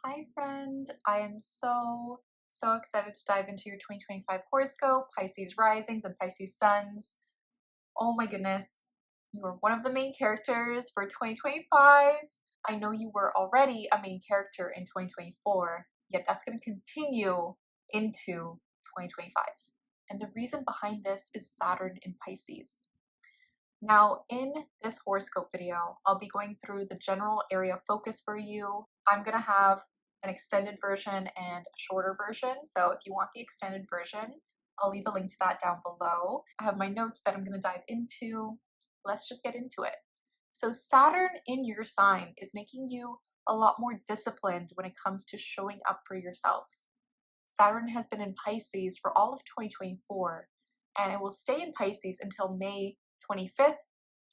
Hi friend, I am so excited to dive into your 2025 horoscope, Pisces Risings and Pisces Suns. Oh my goodness, you are one of the main characters for 2025. I know you were already a main character in 2024, yet that's going to continue into 2025. And the reason behind this is Saturn in Pisces. Now, in this horoscope video, I'll be going through the general area of focus for you. I'm going to have an extended version and a shorter version. So if you want the extended version, I'll leave a link to that down below. I have my notes that I'm going to dive into. Let's just get into it. So Saturn in your sign is making you a lot more disciplined when it comes to showing up for yourself. Saturn has been in Pisces for all of 2024, and it will stay in Pisces until May 25th,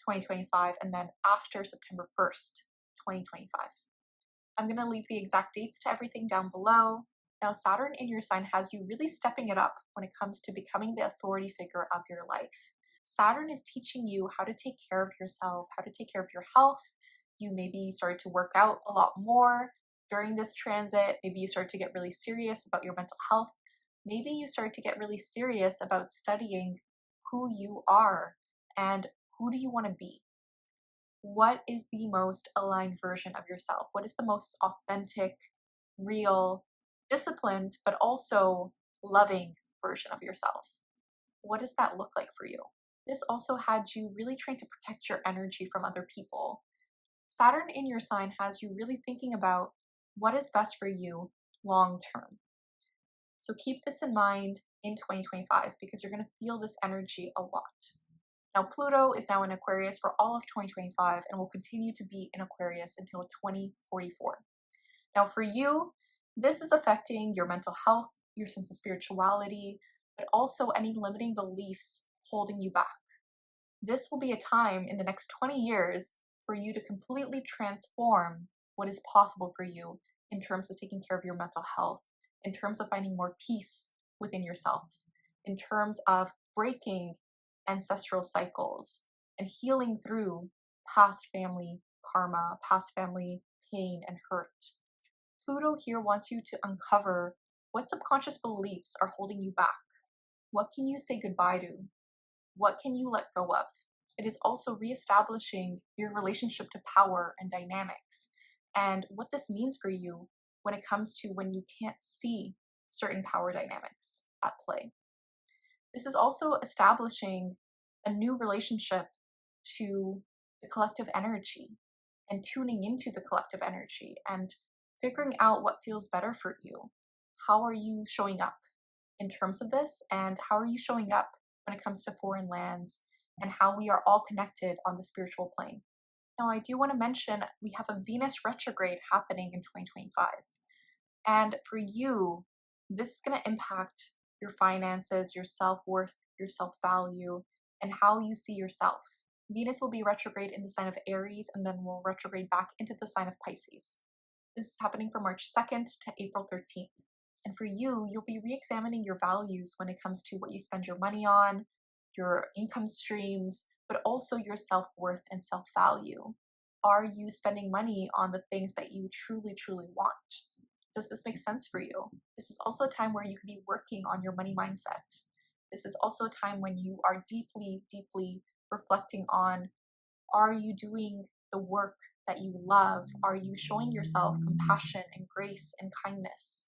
2025, and then after September 1st, 2025. I'm going to leave the exact dates to everything down below. Now, Saturn in your sign has you really stepping it up when it comes to becoming the authority figure of your life. Saturn is teaching you how to take care of yourself, how to take care of your health. You maybe started to work out a lot more during this transit. Maybe you start to get really serious about your mental health. Maybe you start to get really serious about studying who you are and who do you want to be. What is the most aligned version of yourself? What is the most authentic, real, disciplined, but also loving version of yourself? What does that look like for you? This also had you really trying to protect your energy from other people. Saturn in your sign has you really thinking about what is best for you long term. So keep this in mind in 2025 because you're going to feel this energy a lot. Now, Pluto is now in Aquarius for all of 2025 and will continue to be in Aquarius until 2044. Now, for you, this is affecting your mental health, your sense of spirituality, but also any limiting beliefs holding you back. This will be a time in the next 20 years for you to completely transform what is possible for you in terms of taking care of your mental health, in terms of finding more peace within yourself, in terms of breaking ancestral cycles and healing through past family karma, past family pain and hurt. Pluto here wants you to uncover what subconscious beliefs are holding you back. What can you say goodbye to? What can you let go of? It is also reestablishing your relationship to power and dynamics and what this means for you when it comes to when you can't see certain power dynamics at play. This is also establishing a new relationship to the collective energy and tuning into the collective energy and figuring out what feels better for you. How are you showing up in terms of this, and how are you showing up when it comes to foreign lands and how we are all connected on the spiritual plane? Now, I do want to mention we have a Venus retrograde happening in 2025. And for you, this is going to impact your finances, your self-worth, your self-value, and how you see yourself. Venus will be retrograde in the sign of Aries and then will retrograde back into the sign of Pisces. This is happening from March 2nd to April 13th. And for you, you'll be re-examining your values when it comes to what you spend your money on, your income streams, but also your self-worth and self-value. Are you spending money on the things that you truly, truly want? Does this make sense for you? This is also a time where you could be working on your money mindset. This is also a time when you are deeply, deeply reflecting on, are you doing the work that you love? Are you showing yourself compassion and grace and kindness?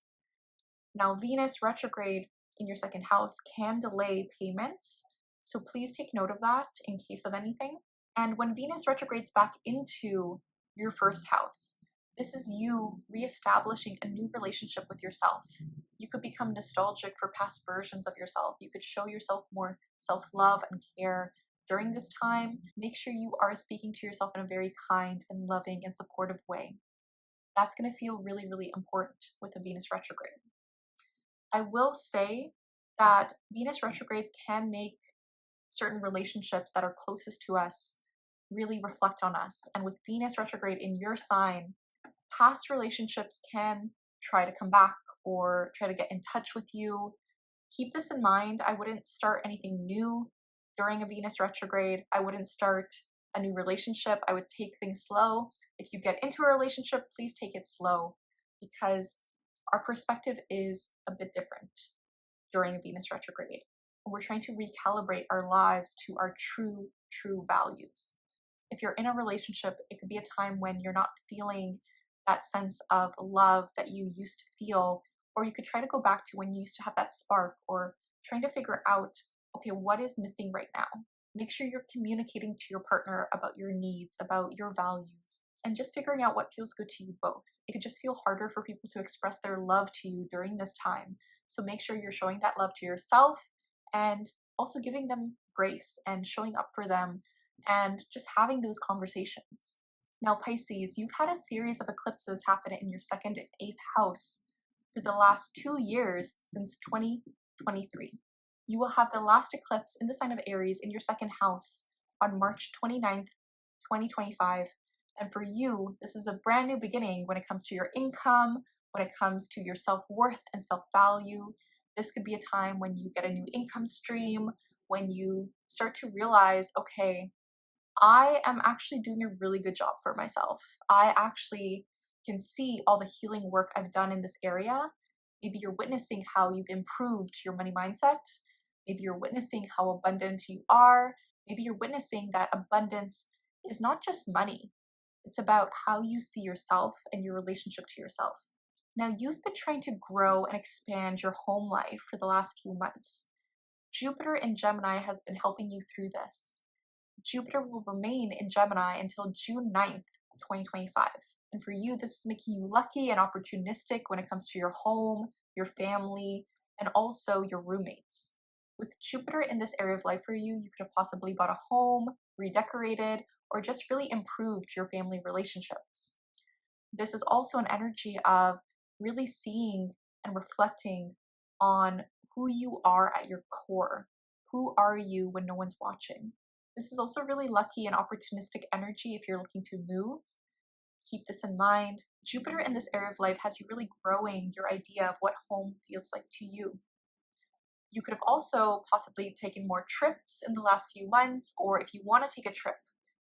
Now, Venus retrograde in your second house can delay payments, so please take note of that in case of anything. And when Venus retrogrades back into your first house, this is you reestablishing a new relationship with yourself. You could become nostalgic for past versions of yourself. You could show yourself more self-love and care during this time. Make sure you are speaking to yourself in a very kind and loving and supportive way. That's going to feel really, really important with the Venus retrograde. I will say that Venus retrogrades can make certain relationships that are closest to us really reflect on us. And with Venus retrograde in your sign, past relationships can try to come back or try to get in touch with you. Keep this in mind. I wouldn't start anything new during a Venus retrograde. I wouldn't start a new relationship. I would take things slow. If you get into a relationship, please take it slow because our perspective is a bit different during Venus retrograde. We're trying to recalibrate our lives to our true values. If you're in a relationship, it could be a time when you're not feeling that sense of love that you used to feel, or you could try to go back to when you used to have that spark, or trying to figure out, okay, what is missing right now? Make sure you're communicating to your partner about your needs, about your values, and just figuring out what feels good to you both. It could just feel harder for people to express their love to you during this time. So make sure you're showing that love to yourself and also giving them grace and showing up for them and just having those conversations. Now, Pisces, you've had a series of eclipses happen in your 2nd and 8th house for the last 2 years since 2023. You will have the last eclipse in the sign of Aries in your 2nd house on March 29th, 2025. And for you, this is a brand new beginning when it comes to your income, when it comes to your self-worth and self-value. This could be a time when you get a new income stream, when you start to realize, okay, I am actually doing a really good job for myself. I actually can see all the healing work I've done in this area. Maybe you're witnessing how you've improved your money mindset. Maybe you're witnessing how abundant you are. Maybe you're witnessing that abundance is not just money. It's about how you see yourself and your relationship to yourself. Now, you've been trying to grow and expand your home life for the last few months. Jupiter in Gemini has been helping you through this. Jupiter will remain in Gemini until June 9th, 2025. And for you, this is making you lucky and opportunistic when it comes to your home, your family, and also your roommates. With Jupiter in this area of life for you, you could have possibly bought a home, redecorated, or just really improved your family relationships. This is also an energy of really seeing and reflecting on who you are at your core. Who are you when no one's watching? This is also really lucky and opportunistic energy if you're looking to move. Keep this in mind. Jupiter in this area of life has you really growing your idea of what home feels like to you. You could have also possibly taken more trips in the last few months, or if you want to take a trip,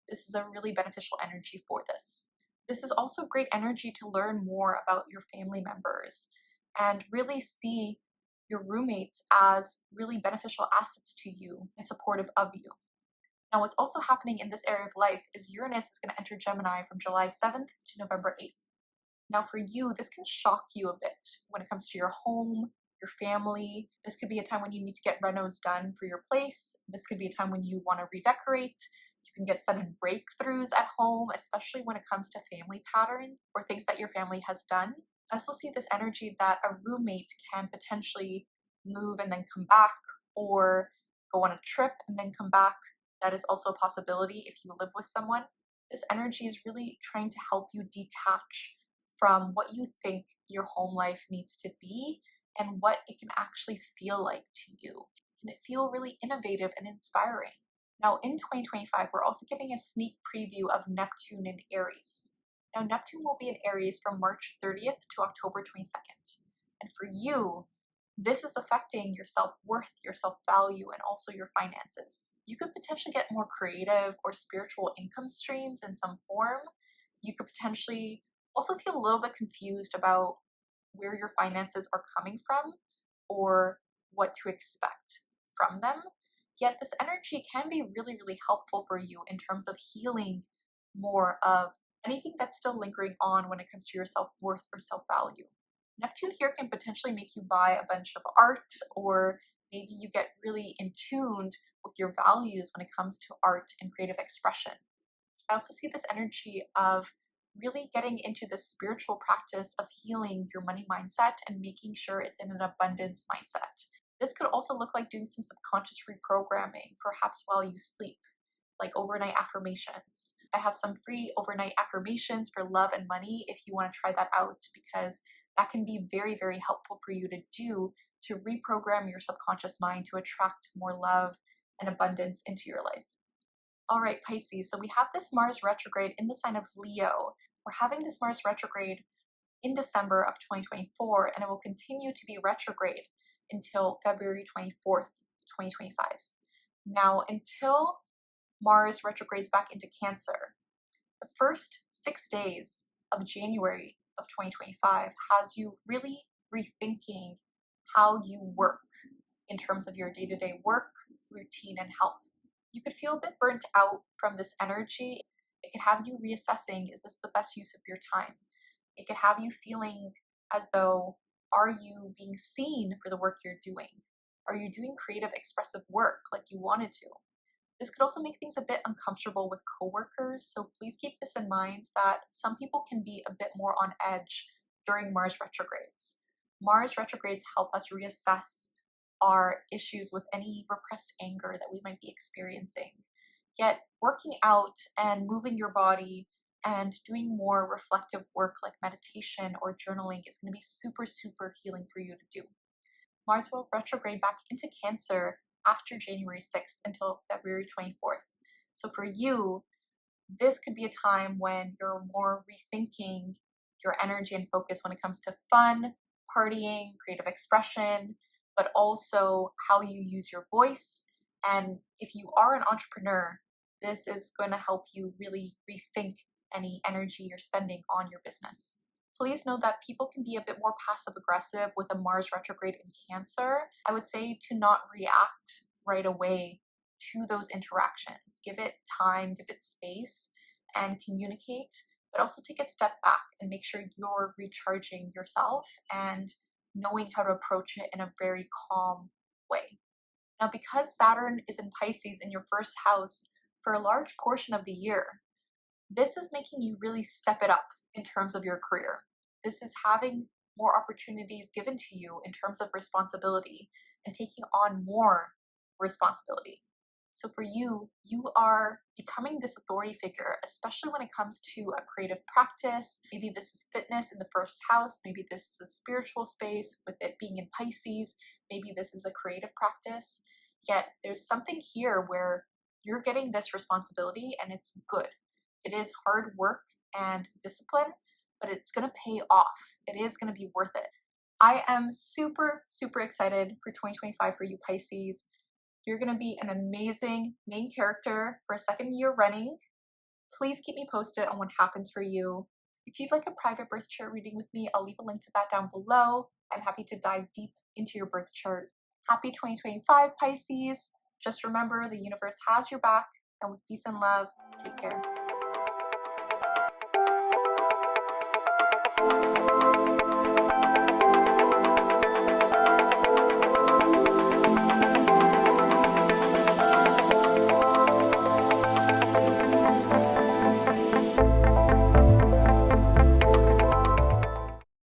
this is a really beneficial energy for this. This is also great energy to learn more about your family members and really see your roommates as really beneficial assets to you and supportive of you. Now, what's also happening in this area of life is Uranus is going to enter Gemini from July 7th to November 8th. Now, for you, this can shock you a bit when it comes to your home, your family. This could be a time when you need to get renos done for your place. This could be a time when you want to redecorate. You can get sudden breakthroughs at home, especially when it comes to family patterns or things that your family has done. I also see this energy that a roommate can potentially move and then come back, or go on a trip and then come back. That is also a possibility if you live with someone. This energy is really trying to help you detach from what you think your home life needs to be and what it can actually feel like to you. Can it feel really innovative and inspiring? Now, in 2025, we're also getting a sneak preview of Neptune in Aries. Now, Neptune will be in Aries from March 30th to October 22nd. And for you, this is affecting your self-worth, your self-value, and also your finances. You could potentially get more creative or spiritual income streams in some form. You could potentially also feel a little bit confused about where your finances are coming from or what to expect from them. Yet this energy can be really, really helpful for you in terms of healing more of anything that's still lingering on when it comes to your self-worth or self-value. Neptune here can potentially make you buy a bunch of art, or maybe you get really in tuned with your values when it comes to art and creative expression. I also see this energy of really getting into the spiritual practice of healing your money mindset and making sure it's in an abundance mindset. This could also look like doing some subconscious reprogramming, perhaps while you sleep, like overnight affirmations. I have some free overnight affirmations for love and money if you want to try that out, because that can be very, very helpful for you to do to reprogram your subconscious mind to attract more love and abundance into your life. All right, Pisces, so we have this Mars retrograde in the sign of Leo. We're having this Mars retrograde in December of 2024, and it will continue to be retrograde until February 24th, 2025. Now, until Mars retrogrades back into Cancer, the first 6 days of January of 2025 has you really rethinking how you work in terms of your day-to-day work, routine, and health. You could feel a bit burnt out from this energy. It could have you reassessing, is this the best use of your time? It could have you feeling as though, are you being seen for the work you're doing? Are you doing creative, expressive work like you wanted to? This could also make things a bit uncomfortable with coworkers, so please keep this in mind that some people can be a bit more on edge during Mars retrogrades. Mars retrogrades help us reassess our issues with any repressed anger that we might be experiencing. Yet working out and moving your body and doing more reflective work like meditation or journaling is going to be super, super healing for you to do. Mars will retrograde back into Cancer after January 6th until February 24th. So for you, this could be a time when you're more rethinking your energy and focus when it comes to fun, partying, creative expression, but also how you use your voice. And if you are an entrepreneur, this is going to help you really rethink any energy you're spending on your business. Please know that people can be a bit more passive aggressive with a Mars retrograde in Cancer. I would say to not react right away to those interactions. Give it time, give it space, and communicate, but also take a step back and make sure you're recharging yourself and knowing how to approach it in a very calm way. Now, because Saturn is in Pisces in your first house for a large portion of the year, this is making you really step it up in terms of your career. This is having more opportunities given to you in terms of responsibility and taking on more responsibility. So for you, you are becoming this authority figure, especially when it comes to a creative practice. Maybe this is fitness in the first house. Maybe this is a spiritual space with it being in Pisces. Maybe this is a creative practice. Yet there's something here where you're getting this responsibility and it's good. It is hard work and discipline, but it's going to pay off. It is going to be worth it. I am super, super excited for 2025 for you, Pisces. You're going to be an amazing main character for a second year running. Please keep me posted on what happens for you. If you'd like a private birth chart reading with me, I'll leave a link to that down below. I'm happy to dive deep into your birth chart. Happy 2025, Pisces. Just remember, the universe has your back, and with peace and love, take care.